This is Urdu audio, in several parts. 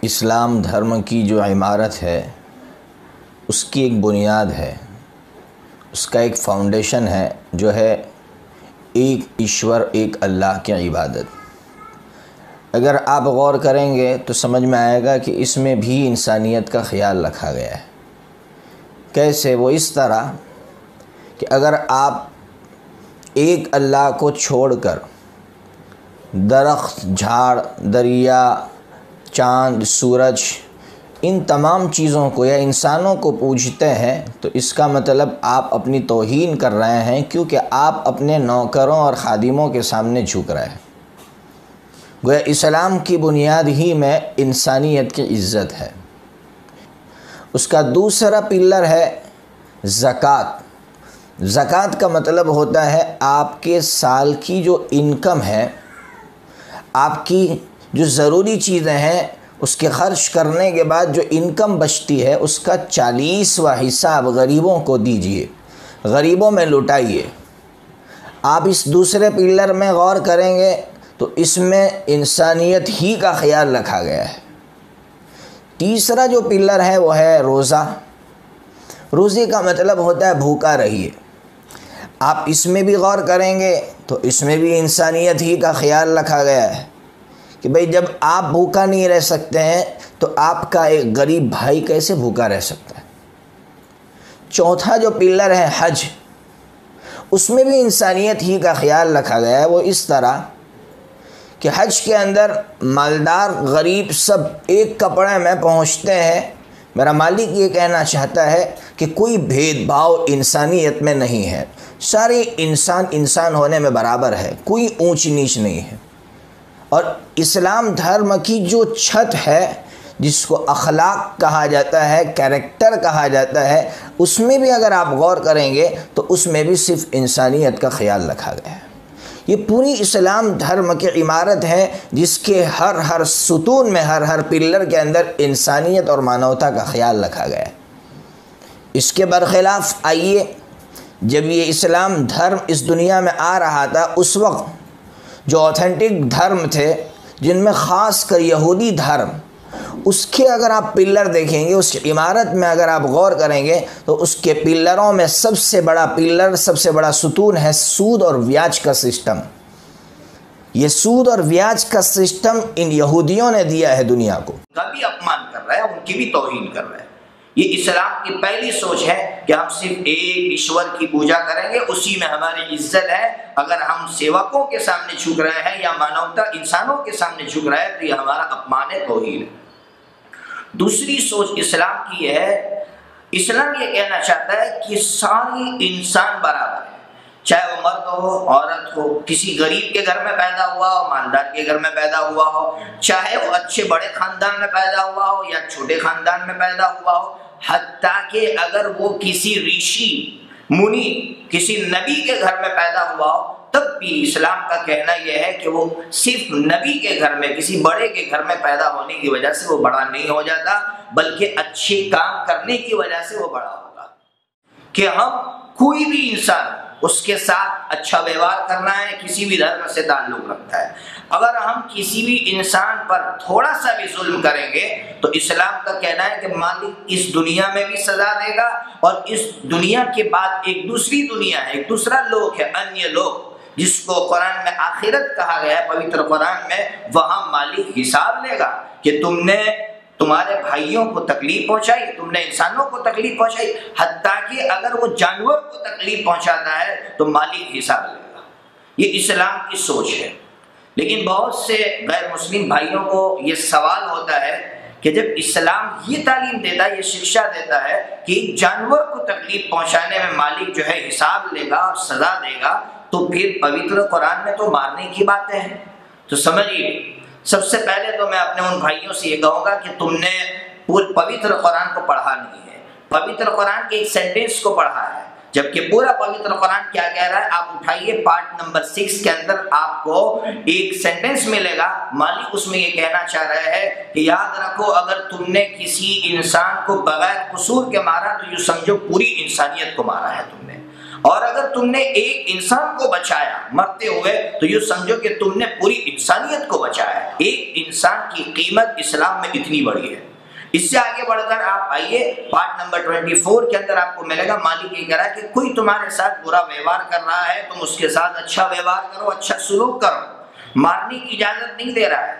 اسلام دھرم کی جو عمارت ہے اس کی ایک بنیاد ہے، اس کا ایک فاؤنڈیشن ہے جو ہے ایک ایشور، ایک اللہ کی عبادت۔ اگر آپ غور کریں گے تو سمجھ میں آئے گا کہ اس میں بھی انسانیت کا خیال رکھا گیا ہے۔ کیسے؟ وہ اس طرح کہ اگر آپ ایک اللہ کو چھوڑ کر درخت، جھاڑ، دریا، چاند، سورج، ان تمام چیزوں کو یا انسانوں کو پوجتے ہیں تو اس کا مطلب آپ اپنی توہین کر رہے ہیں، کیونکہ آپ اپنے نوکروں اور خادموں کے سامنے جھک رہے ہیں۔ گویا اسلام کی بنیاد ہی میں انسانیت کی عزت ہے۔ اس کا دوسرا پلر ہے زکوٰۃ۔ زکوٰۃ کا مطلب ہوتا ہے آپ کے سال کی جو انکم ہے، آپ کی جو ضروری چیزیں ہیں، اس کے خرچ کرنے کے بعد جو انکم بچتی ہے اس کا 40واں حصہ آپ غریبوں کو دیجئے، غریبوں میں لٹائیے۔ آپ اس دوسرے پلر میں غور کریں گے تو اس میں انسانیت ہی کا خیال رکھا گیا ہے۔ تیسرا جو پلر ہے وہ ہے روزہ۔ روزے کا مطلب ہوتا ہے بھوکا رہیے۔ آپ اس میں بھی غور کریں گے تو اس میں بھی انسانیت ہی کا خیال رکھا گیا ہے کہ بھئی جب آپ بھوکا نہیں رہ سکتے ہیں تو آپ کا ایک غریب بھائی کیسے بھوکا رہ سکتا ہے۔ چوتھا جو پلر ہے حج، اس میں بھی انسانیت ہی کا خیال رکھا گیا ہے۔ وہ اس طرح کہ حج کے اندر مالدار غریب سب ایک کپڑے میں پہنچتے ہیں۔ میرا مالک یہ کہنا چاہتا ہے کہ کوئی بھید بھاؤ انسانیت میں نہیں ہے، سارے انسان ہونے میں برابر ہے، کوئی اونچ نیچ نہیں ہے۔ اور اسلام دھرم کی جو چھت ہے جس کو اخلاق کہا جاتا ہے، کیریکٹر کہا جاتا ہے، اس میں بھی اگر آپ غور کریں گے تو اس میں بھی صرف انسانیت کا خیال رکھا گیا ہے۔ یہ پوری اسلام دھرم کی عمارت ہے جس کے ہر ستون میں، ہر پلر کے اندر انسانیت اور مانوتا کا خیال رکھا گیا ہے۔ اس کے برخلاف آئیے، جب یہ اسلام دھرم اس دنیا میں آ رہا تھا اس وقت جو اوتھینٹک دھرم تھے، جن میں خاص کر یہودی دھرم، اس کے اگر آپ پلر دیکھیں گے، اس کی عمارت میں اگر آپ غور کریں گے تو اس کے پلروں میں سب سے بڑا پلر، سب سے بڑا ستون ہے سود اور بیاج کا سسٹم۔ یہ سود اور بیاج کا سسٹم ان یہودیوں نے دیا ہے دنیا کو۔ ان کا بھی اپمان کر رہا ہے، ان کی بھی توہین کر رہا ہے۔ یہ اسلام کی پہلی سوچ ہے کہ ہم صرف ایک ایشور کی پوجا کریں گے، اسی میں ہماری عزت ہے۔ اگر ہم سیوکوں کے سامنے جھک رہے ہیں یا مانوتا انسانوں کے سامنے جھک رہے ہیں تو یہ ہمارا اپمان ہے، توہین ہے۔ دوسری سوچ اسلام کی یہ ہے، اسلام یہ کہنا چاہتا ہے کہ سارے انسان برابر ہیں، چاہے وہ مرد ہو، عورت ہو، کسی غریب کے گھر میں پیدا ہوا ہو، مالدار کے گھر میں پیدا ہوا ہو، چاہے وہ اچھے بڑے خاندان میں پیدا ہوا ہو یا چھوٹے خاندان میں پیدا ہوا ہو، حتیٰ کہ اگر وہ کسی ریشی، منی، کسی نبی کے گھر میں پیدا ہوا ہو، تب بھی اسلام کا کہنا یہ ہے کہ وہ صرف نبی کے گھر میں، کسی بڑے کے گھر میں پیدا ہونے کی وجہ سے وہ بڑا نہیں ہو جاتا، بلکہ اچھے کام کرنے کی وجہ سے وہ بڑا ہوگا۔ کہ ہم کوئی بھی انسان اس کے ساتھ اچھا ویوہار کرنا ہے، کسی بھی دھرم سے تعلق رکھتا ہے۔ اگر ہم کسی بھی انسان پر تھوڑا سا بھی ظلم کریں گے تو اسلام کا کہنا ہے کہ مالک اس دنیا میں بھی سزا دے گا، اور اس دنیا کے بعد ایک دوسری دنیا ہے، ایک دوسرا لوک ہے، انیہ لوک، جس کو قرآن میں آخرت کہا گیا ہے، پوتر قرآن میں، وہاں مالک حساب لے گا کہ تم نے تمہارے بھائیوں کو تکلیف پہنچائی، تم نے انسانوں کو تکلیف پہنچائی، حتیٰ کہ اگر وہ جانور کو تکلیف پہنچاتا ہے تو مالک حساب لے گا۔ یہ اسلام کی سوچ ہے۔ لیکن بہت سے غیر مسلم بھائیوں کو یہ سوال ہوتا ہے کہ جب اسلام یہ تعلیم دیتا ہے، یہ شکشا دیتا ہے کہ ایک جانور کو تکلیف پہنچانے میں مالک جو ہے حساب لے گا اور سزا دے گا، تو پھر پوتر قرآن میں تو مارنے کی باتیں ہیں۔ تو سمجھیے، سب سے پہلے تو میں اپنے ان بھائیوں سے یہ کہوں گا کہ تم نے پوتر قرآن کو پڑھا نہیں ہے، پوتر قرآن کے ایک سینٹنس کو پڑھا ہے، جبکہ پورا پوتر قرآن کیا کہہ رہا ہے آپ اٹھائیے، پارٹ نمبر 6 کے اندر آپ کو ایک سینٹنس ملے گا، مالک اس میں یہ کہنا چاہ رہا ہے کہ یاد رکھو اگر تم نے کسی انسان کو بغیر قصور کے مارا تو یہ سمجھو پوری انسانیت کو مارا ہے تم نے، اور اگر تم نے ایک انسان کو بچایا مرتے ہوئے تو یہ سمجھو کہ تم نے پوری انسانیت کو بچایا. ایک انسان کی قیمت اسلام میں اتنی بڑی ہے. اس سے آگے بڑھ کر آپ آئیے پارٹ نمبر 24 کے اندر آپ کو ملے گا مالک یہ کہہ رہا ہے کہ کوئی تمہارے ساتھ برا ویوہار کر رہا ہے تم اس کے ساتھ اچھا ویوہار کرو، اچھا سلوک کرو. مارنے کی اجازت نہیں دے رہا ہے.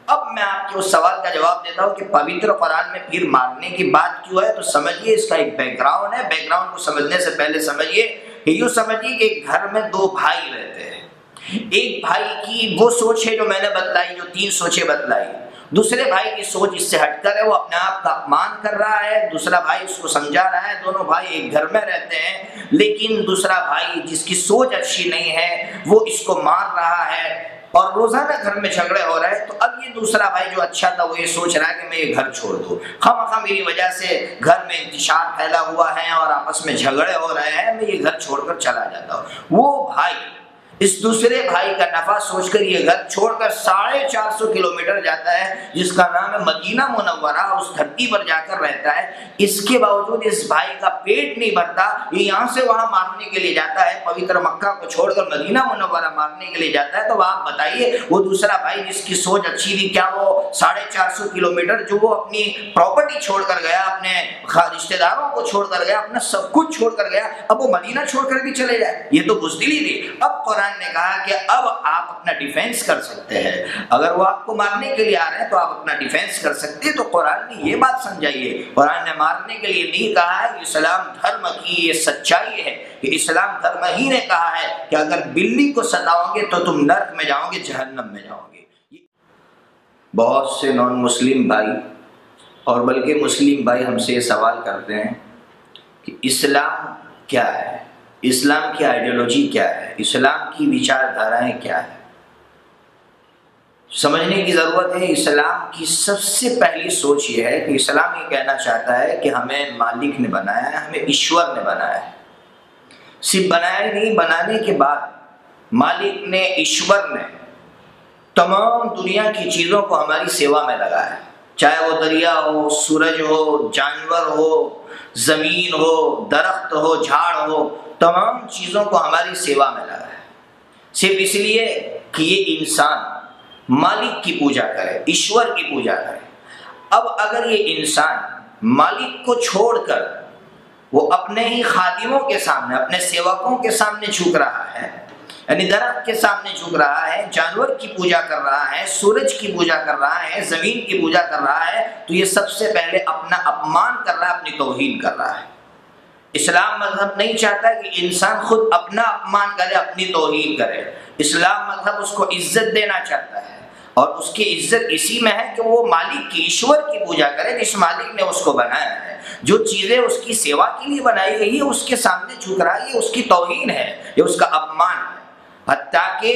اب میں آپ کے اس سوال کا جواب دیتا ہوں کہ پوتر قرآن میں پھر مارنے کی بات کیوں ہے، تو سمجھیے اس کا ایک بیک گراؤنڈ ہے. بیک گراؤنڈ کو سمجھنے سے پہلے سمجھیے کہ یوں سمجھیے کہ ایک گھر میں دو بھائی رہتے ہیں. ایک بھائی کی وہ سوچ ہے جو میں نے بتلائی، جو 3 سوچیں بتلائی. دوسرے بھائی کی سوچ اس سے ہٹ کر ہے، وہ اپنے آپ کا اپمان کر رہا ہے. دوسرا بھائی اس کو سمجھا رہا ہے. دونوں بھائی ایک گھر میں رہتے ہیں، لیکن دوسرا بھائی جس کی سوچ اچھی نہیں ہے وہ اس کو مار رہا ہے اور روزانہ گھر میں جھگڑے ہو رہے ہیں. تو اب یہ دوسرا بھائی جو اچھا تھا وہ یہ سوچ رہا ہے کہ میں یہ گھر چھوڑ دوں، خواہ میری وجہ سے گھر میں انتشار پھیلا ہوا ہے اور آپس میں جھگڑے ہو رہے ہیں، میں یہ گھر چھوڑ کر چلا جاتا ہوں. وہ بھائی اس دوسرے بھائی کا نفع سوچ کر یہ گھر چھوڑ کر 450 کلومیٹر جاتا ہے جس کا نام ہے مدینہ منورہ. اس دھرتی پر جا کر رہتا ہے. اس کے باوجود اس بھائی کا پیٹ نہیں بھرتا، یہ یہاں سے وہاں مارنے کے لیے جاتا ہے، پوتر مکہ کو چھوڑ کر مدینہ منورہ مارنے کے لیے جاتا ہے. تو آپ بتائیے وہ دوسرا بھائی جس کی سوچ اچھی تھی، کیا وہ 450 کلومیٹر جو وہ اپنی پراپرٹی چھوڑ کر گیا، اپنے رشتہ داروں کو چھوڑ کر گیا، اپنا سب کچھ چھوڑ کر گیا، اب وہ مدینہ چھوڑ کر بھی چلے جائے؟ یہ تو بزدلی تھی. اب قرآن نے کہا کہ اب آپ اپنا ڈیفینس کر سکتے ہیں. اگر وہ آپ کو مارنے کے لیے آ رہے ہیں تو آپ اپنا ڈیفینس کر سکتے ہیں. تو قرآن نے یہ بات سمجھائیے، قرآن نے مارنے کے لیے نہیں کہا ہے. اسلام دھرم کی یہ سچائی ہے کہ اسلام دھرم ہی نے کہا ہے کہ اگر بلی کو ستاؤ گے تو تم نرک میں جاؤ گے، جہنم میں جاؤ گے. بہت سے نان مسلم بھائی اور بلکہ مسلم بھائی ہم سے یہ سوال کرتے ہیں کہ اسلام کیا ہے، اسلام کی آئیڈیالوجی کیا ہے، اسلام کی وچار دھارائیں کیا ہے. سمجھنے کی ضرورت ہے. اسلام کی سب سے پہلی سوچ یہ ہے کہ اسلام یہ کہنا چاہتا ہے کہ ہمیں مالک نے بنایا ہے، ہمیں ایشور نے بنایا ہے. صرف بنایا نہیں، بنانے کے بعد مالک نے، ایشور نے تمام دنیا کی چیزوں کو ہماری سیوا میں لگایا ہے. چاہے وہ دریا ہو، سورج ہو، جانور ہو، زمین ہو، درخت ہو، جھاڑ ہو، تمام چیزوں کو ہماری سیوا میں لگا ہے. صرف اس لیے کہ یہ انسان مالک کی پوجا کرے، ایشور کی پوجا کرے. اب اگر یہ انسان مالک کو چھوڑ کر وہ اپنے ہی خادموں کے سامنے، اپنے سیوکوں کے سامنے جھک رہا ہے، یعنی درخت کے سامنے جھک رہا ہے، جانور کی پوجا کر رہا ہے، سورج کی پوجا کر رہا ہے، زمین کی پوجا کر رہا ہے، تو یہ سب سے پہلے اپنا اپمان کر رہا ہے، اپنی توہین کر رہا ہے. اسلام مذہب نہیں چاہتا کہ انسان خود اپنا اپمان کرے، اپنی توہین کرے. اسلام مذہب اس کو عزت دینا چاہتا ہے، اور اس کی عزت اسی میں ہے کہ وہ مالک کی، ایشور کی پوجا کرے جس مالک نے اس کو بنایا ہے. جو چیزیں اس کی سیوا کے لیے بنائی گئی ہے اس کے سامنے جھک رہا ہے، یہ اس کی توہین ہے، یہ اس کا اپمان ہے. حتیٰ کہ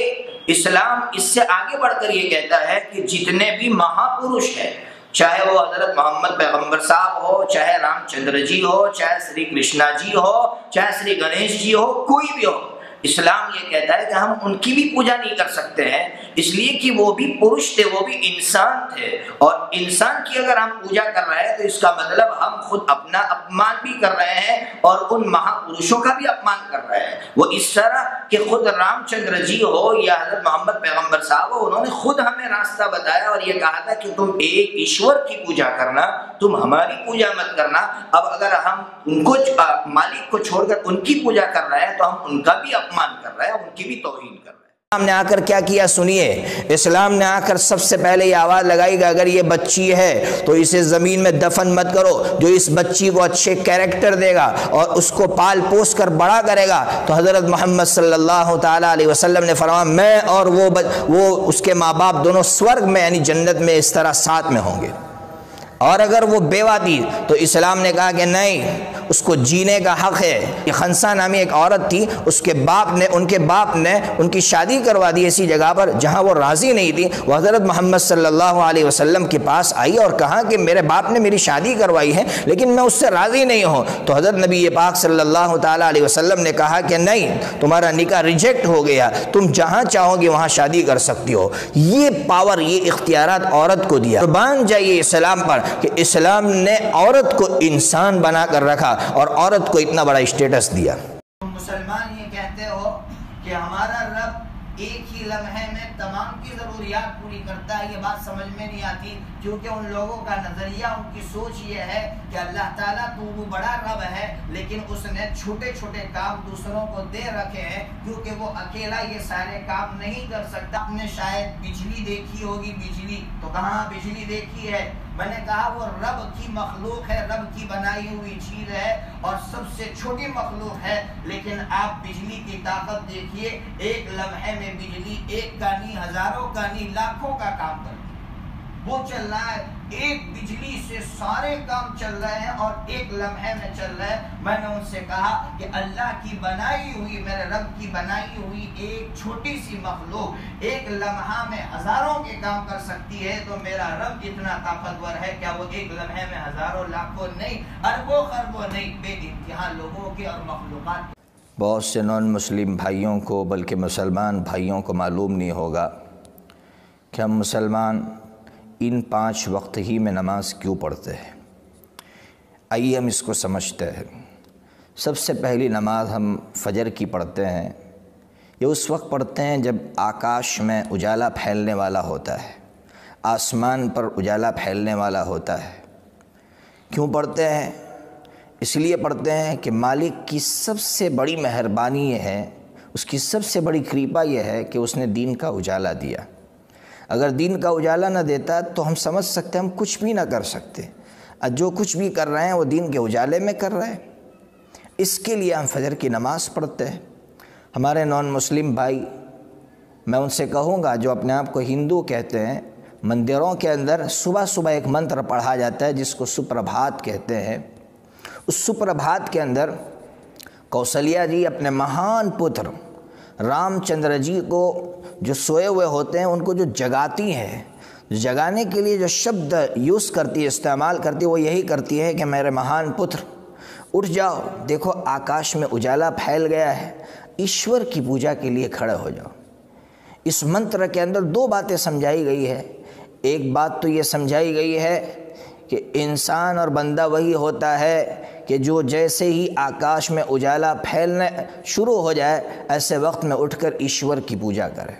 اسلام اس سے آگے بڑھ کر یہ کہتا ہے کہ جتنے بھی مہاپروش ہیں، چاہے وہ حضرت محمد پیغمبر صاحب ہو، چاہے رام چندر جی ہو، چاہے سری کرشنا جی ہو، چاہے سری گنیش جی ہو، کوئی بھی ہو، اسلام یہ کہتا ہے کہ ہم ان کی بھی پوجا نہیں کر سکتے ہیں، اس لیے کہ وہ بھی پروش تھے، وہ بھی انسان تھے. اور انسان کی اگر ہم پوجا کر رہے ہیں تو اس کا مطلب ہم خود اپنا اپمان بھی کر رہے ہیں اور ان مہاپروشوں کا بھی اپمان کر رہے ہیں. وہ اس طرح کہ خود رام چندر جی ہو یا حضرت محمد پیغمبر صاحب ہو، انہوں نے خود ہمیں راستہ بتایا اور یہ کہا تھا کہ تم ایک ایشور کی پوجا کرنا، تم ہماری پوجا مت کرنا. اب اگر ہم ان کو مالک کو چھوڑ کر ان کی پوجا کر رہے ہیں تو ہم ان کا بھی اپمان کر رہے ہیں، ان کی بھی توہین کر رہے ہیں. اسلام نے آ کر کیا کیا سنیے. اسلام نے آ کر سب سے پہلے یہ آواز لگائی کہ اگر یہ بچی ہے تو اسے زمین میں دفن مت کرو. جو اس بچی کو اچھے کیریکٹر دے گا اور اس کو پال پوس کر بڑا کرے گا تو حضرت محمد صلی اللہ تعالیٰ علیہ وسلم نے فرمایا میں اور وہ اس کے ماں باپ دونوں سورگ میں یعنی جنت میں اس طرح ساتھ میں ہوں گے. اور اگر وہ بیوہ تھی تو اسلام نے کہا کہ نہیں، اس کو جینے کا حق ہے. یہ خنسا نامی ایک عورت تھی، اس کے ان کے باپ نے ان کی شادی کروا دی ایسی جگہ پر جہاں وہ راضی نہیں تھی. وہ حضرت محمد صلی اللہ علیہ وسلم کے پاس آئی اور کہا کہ میرے باپ نے میری شادی کروائی ہے لیکن میں اس سے راضی نہیں ہوں. تو حضرت نبی پاک صلی اللہ تعالیٰ علیہ وسلم نے کہا کہ نہیں، تمہارا نکاح ریجیکٹ ہو گیا، تم جہاں چاہو گی وہاں شادی کر سکتی ہو. یہ پاور، یہ اختیارات عورت کو دیا. قربان جائیے اسلام پر کہ اسلام نے عورت کو انسان بنا کر رکھا اور عورت کو اتنا بڑا اسٹیٹس دیا. مسلمان لگتا ہے یہ بات سمجھ میں نہیں آتی، کیونکہ ان لوگوں کا نظریہ، ان کی سوچ یہ ہے کہ اللہ تعالیٰ تو وہ بڑا رب ہے، لیکن اس نے چھوٹے چھوٹے کام دوسروں کو دے رکھے ہیں، کیونکہ وہ اکیلا یہ سارے کام نہیں کر سکتا۔ آپ نے شاید بجلی دیکھی ہوگی، بجلی تو کہاں بجلی دیکھی ہے؟ میں نے کہا وہ رب کی مخلوق ہے، رب کی بنائی ہوئی چیز ہے اور سب سے چھوٹی مخلوق ہے، لیکن آپ بجلی کی طاقت دیکھیے، ایک لمحے میں بجلی ایک کا نہیں، ہزاروں کا نہیں، لاکھوں کا کام کرتی ہے، وہ چل رہا ہے، ایک بجلی سے سارے کام چل رہے ہیں اور ایک لمحے میں چل رہے ہیں۔ میں نے ان سے کہا کہ اللہ کی بنائی ہوئی، میرے رب کی بنائی ہوئی ایک چھوٹی سی مخلوق ایک لمحہ میں ہزاروں کے کام کر سکتی ہے، تو میرا رب اتنا طاقتور ہے، کیا وہ ایک لمحے میں ہزاروں، لاکھوں نہیں، اربوں خربوں نہیں، بے انتہا لوگوں کے اور مخلوقات۔ بہت سے نان مسلم بھائیوں کو، بلکہ مسلمان بھائیوں کو معلوم نہیں ہوگا کہ ہم مسلمان ان 5 وقت ہی میں نماز کیوں پڑھتے ہیں۔ آئیے ہم اس کو سمجھتے ہیں۔ سب سے پہلی نماز ہم فجر کی پڑھتے ہیں، یہ اس وقت پڑھتے ہیں جب آکاش میں اجالا پھیلنے والا ہوتا ہے، آسمان پر اجالا پھیلنے والا ہوتا ہے۔ کیوں پڑھتے ہیں؟ اس لیے پڑھتے ہیں کہ مالک کی سب سے بڑی مہربانی یہ ہے، اس کی سب سے بڑی کرپا یہ ہے کہ اس نے دین کا اجالا دیا۔ اگر دین کا اجالا نہ دیتا تو ہم سمجھ سکتے ہم کچھ بھی نہ کر سکتے، جو کچھ بھی کر رہے ہیں وہ دین کے اجالے میں کر رہے ہیں۔ اس کے لیے ہم فجر کی نماز پڑھتے ہیں۔ ہمارے نان مسلم بھائی، میں ان سے کہوں گا جو اپنے آپ کو ہندو کہتے ہیں، مندروں کے اندر صبح صبح ایک منتر پڑھا جاتا ہے جس کو سپربھات کہتے ہیں۔ اس سپربھات کے اندر کوسلیہ جی اپنے مہان پتر رام چندر جی کو جو سوئے ہوئے ہوتے ہیں ان کو جو جگاتی ہیں، جگانے کے لیے جو شبد یوز کرتی ہے، استعمال کرتی ہے، وہ یہی کرتی ہے کہ میرے مہان پتر اٹھ جاؤ، دیکھو آکاش میں اجالا پھیل گیا ہے، ایشور کی پوجا کے لیے کھڑے ہو جاؤ۔ اس منتر کے اندر 2 باتیں سمجھائی گئی ہے۔ ایک بات تو یہ سمجھائی گئی ہے کہ انسان اور بندہ وہی ہوتا ہے کہ جو جیسے ہی آکاش میں اجالا پھیلنے شروع ہو جائے ایسے وقت میں اٹھ کر ایشور کی پوجا کرے۔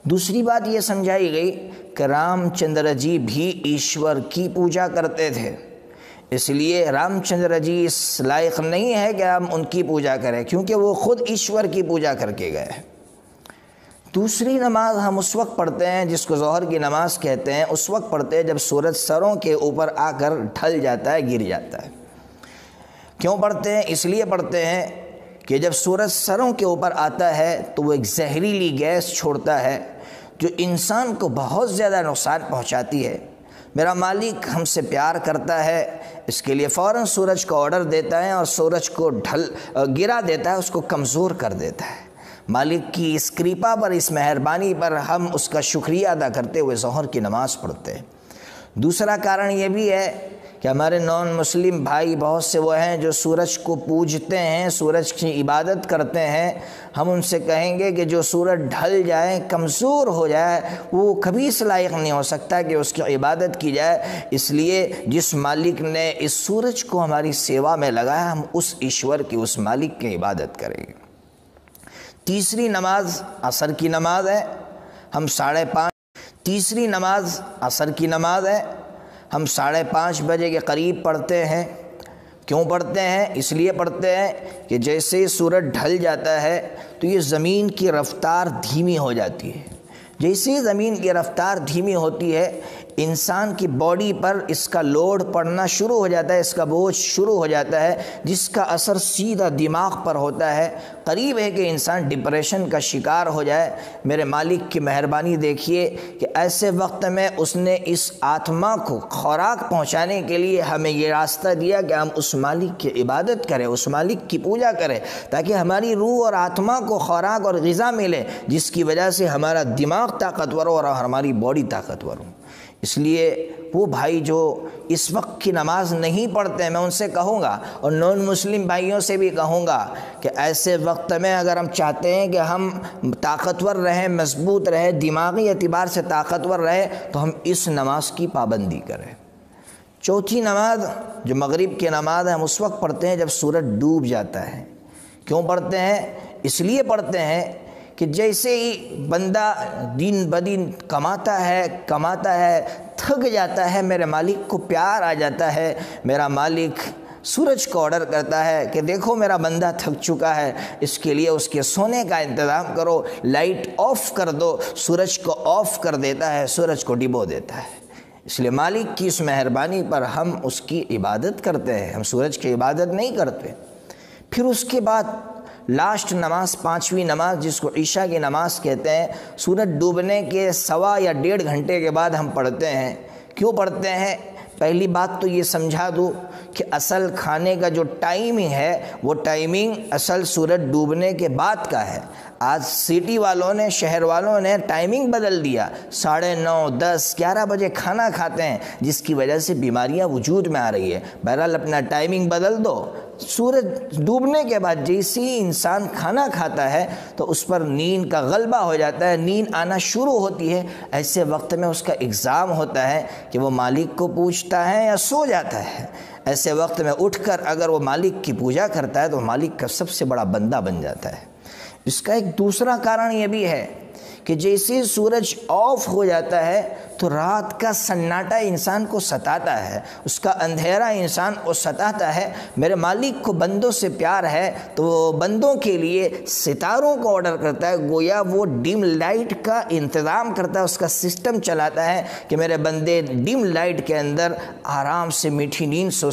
دوسری بات یہ سمجھائی گئی کہ رام چندر جی بھی ایشور کی پوجا کرتے تھے، اس لیے رام چندر جی اس لائق نہیں ہے کہ ہم ان کی پوجا کریں، کیونکہ وہ خود ایشور کی پوجا کر کے گئے ہیں۔ دوسری نماز ہم اس وقت پڑھتے ہیں جس کو ظہر کی نماز کہتے ہیں، اس وقت پڑھتے ہیں جب سورج سروں کے اوپر آ کر ڈھل جاتا ہے، گر جاتا ہے۔ کیوں پڑھتے ہیں؟ اس لیے پڑھتے ہیں کہ جب سورج سروں کے اوپر آتا ہے تو وہ ایک زہریلی گیس چھوڑتا ہے جو انسان کو بہت زیادہ نقصان پہنچاتی ہے۔ میرا مالک ہم سے پیار کرتا ہے، اس کے لیے فوراً سورج کو آرڈر دیتا ہے اور سورج کو گرا دیتا ہے، اس کو کمزور کر دیتا ہے۔ مالک کی اس کرپا پر، اس مہربانی پر ہم اس کا شکریہ ادا کرتے ہوئے ظہر کی نماز پڑھتے ہیں۔ دوسرا کارن یہ بھی ہے کہ ہمارے نان مسلم بھائی بہت سے وہ ہیں جو سورج کو پوجتے ہیں، سورج کی عبادت کرتے ہیں۔ ہم ان سے کہیں گے کہ جو سورج ڈھل جائے، کمزور ہو جائے، وہ کبھی اس لائق نہیں ہو سکتا کہ اس کی عبادت کی جائے۔ اس لیے جس مالک نے اس سورج کو ہماری سیوا میں لگایا، ہم اس ایشور کی، اس مالک کی عبادت کریں گے۔ تیسری نماز عصر کی نماز ہے، ہم 5:30 بجے کے قریب پڑھتے ہیں۔ کیوں پڑھتے ہیں؟ اس لیے پڑھتے ہیں کہ جیسے سورج ڈھل جاتا ہے تو یہ زمین کی رفتار دھیمی ہو جاتی ہے۔ جیسے ہی زمین کی رفتار دھیمی ہوتی ہے، انسان کی باڈی پر اس کا لوڈ پڑنا شروع ہو جاتا ہے، اس کا بوجھ شروع ہو جاتا ہے، جس کا اثر سیدھا دماغ پر ہوتا ہے۔ قریب ہے کہ انسان ڈپریشن کا شکار ہو جائے۔ میرے مالک کی مہربانی دیکھیے کہ ایسے وقت میں اس نے اس آتما کو خوراک پہنچانے کے لیے ہمیں یہ راستہ دیا کہ ہم اس مالک کی عبادت کریں، اس مالک کی پوجا کریں، تاکہ ہماری روح اور آتما کو خوراک اور غذا ملے، جس کی وجہ سے ہمارا دماغ طاقتور ہو اور ہماری باڈی طاقتور ہو۔ اس لیے وہ بھائی جو اس وقت کی نماز نہیں پڑھتے ہیں، میں ان سے کہوں گا اور نان مسلم بھائیوں سے بھی کہوں گا کہ ایسے وقت میں اگر ہم چاہتے ہیں کہ ہم طاقتور رہیں، مضبوط رہیں، دماغی اعتبار سے طاقتور رہیں، تو ہم اس نماز کی پابندی کریں۔ چوتھی نماز جو مغرب کی نماز ہے، ہم اس وقت پڑھتے ہیں جب سورج ڈوب جاتا ہے۔ کیوں پڑھتے ہیں؟ اس لیے پڑھتے ہیں کہ جیسے ہی بندہ دن بدن کماتا ہے تھک جاتا ہے، میرے مالک کو پیار آ جاتا ہے، میرا مالک سورج کو آرڈر کرتا ہے کہ دیکھو میرا بندہ تھک چکا ہے، اس کے لیے اس کے سونے کا انتظام کرو، لائٹ آف کر دو، سورج کو آف کر دیتا ہے، سورج کو ڈبو دیتا ہے۔ اس لیے مالک کی اس مہربانی پر ہم اس کی عبادت کرتے ہیں، ہم سورج کی عبادت نہیں کرتے۔ پھر اس کے بعد لاسٹ نماز، پانچویں نماز جس کو عشاء کی نماز کہتے ہیں، سورج ڈوبنے کے سوا یا 1.5 گھنٹے کے بعد ہم پڑھتے ہیں۔ کیوں پڑھتے ہیں؟ پہلی بات تو یہ سمجھا دوں کہ اصل کھانے کا جو ٹائمنگ ہے وہ ٹائمنگ اصل سورج ڈوبنے کے بعد کا ہے۔ آج سٹی والوں نے، شہر والوں نے ٹائمنگ بدل دیا، 9:30 10 11 بجے کھانا کھاتے ہیں، جس کی وجہ سے بیماریاں وجود میں آ رہی ہے۔ بہرحال اپنا ٹائمنگ بدل دو۔ سورج ڈوبنے کے بعد جیسے ہی انسان کھانا کھاتا ہے تو اس پر نیند کا غلبہ ہو جاتا ہے، نیند آنا شروع ہوتی ہے۔ ایسے وقت میں اس کا ایگزام ہوتا ہے کہ وہ مالک کو پوچھتا ہے یا سو جاتا ہے۔ ایسے وقت میں اٹھ کر اگر وہ مالک کی پوجا کرتا ہے تو مالک کا سب سے بڑا بندہ بن جاتا ہے۔ اس کا ایک دوسرا کارن یہ بھی ہے کہ جیسے سورج آف ہو جاتا ہے تو رات کا سناٹا انسان کو ستاتا ہے، اس کا اندھیرا انسان کو ستاتا ہے۔ میرے مالک کو بندوں سے پیار ہے تو وہ بندوں کے لیے ستاروں کو آرڈر کرتا ہے، گویا وہ ڈم لائٹ کا انتظام کرتا ہے، اس کا سسٹم چلاتا ہے کہ میرے بندے ڈم لائٹ کے اندر آرام سے میٹھی نیند سو